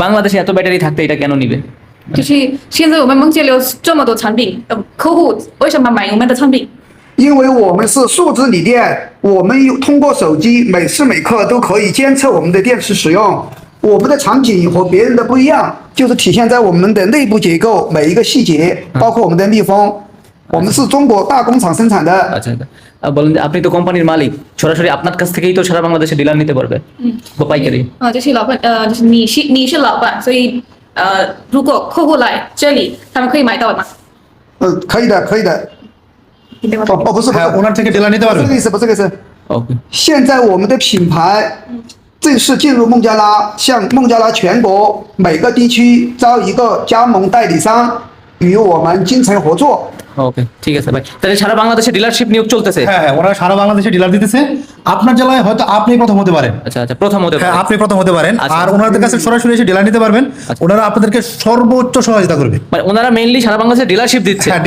বাংলাদেশে এত ব্যাটারি থাকতে এটা কেন নিবে?就是现在我们梦界有这么多产品，客户为什么买我们的产品？因为我们是数字锂电，我们通过手机每时每刻都可以监测我们的电池使用。我们的产品和别人的不一样，就是体现在我们的内部结构每一个细节，包括我们的密封。我们是中国大工厂生产的。আচ্ছা বলেন যে আপনি তো কোম্পানির মালিক, সরাসরি আপনার কাছ থেকেই তো সারা বাংলাদেশে ডিলার নিতে পারবে বা পাইকারি।就是老板，就是你是老板，所以如果客户来这里，他们可以买到吗？可以的，可以的。不是，হ্যাঁ ওনার থেকে ডিলার নিতে不是 পারবেন।这个意思，不是这个意思。 ওকে现在我们的品牌正式进入孟加拉，向孟加拉全国每个地区招一个加盟代理商，与我们精诚合作。 ওকে ঠিক আছে ভাই, তাহলে সারা বাংলাদেশে ডিলারশিপ নিয়োগ চলতেছে। হ্যাঁ হ্যাঁ ওনারা সারা বাংলাদেশে ডিলার দিতেছে। আপনার জেলায় হয়তো আপনি প্রথম হতে পারেন। আচ্ছা প্রথম হতে হ্যাঁ পারে। আপনি প্রথম হতে পারেন, আচ্ছা। আর ওনাদের কাছে সরাসরি এসে ডিলার নিতে পারবেন। ওনারা আপনাদেরকে সর্বোচ্চ সহযোগিতা করবে। মানে ওনারা মেইনলি সারা বাংলাদেশে ডিলারশিপ দিচ্ছে। হ্যাঁ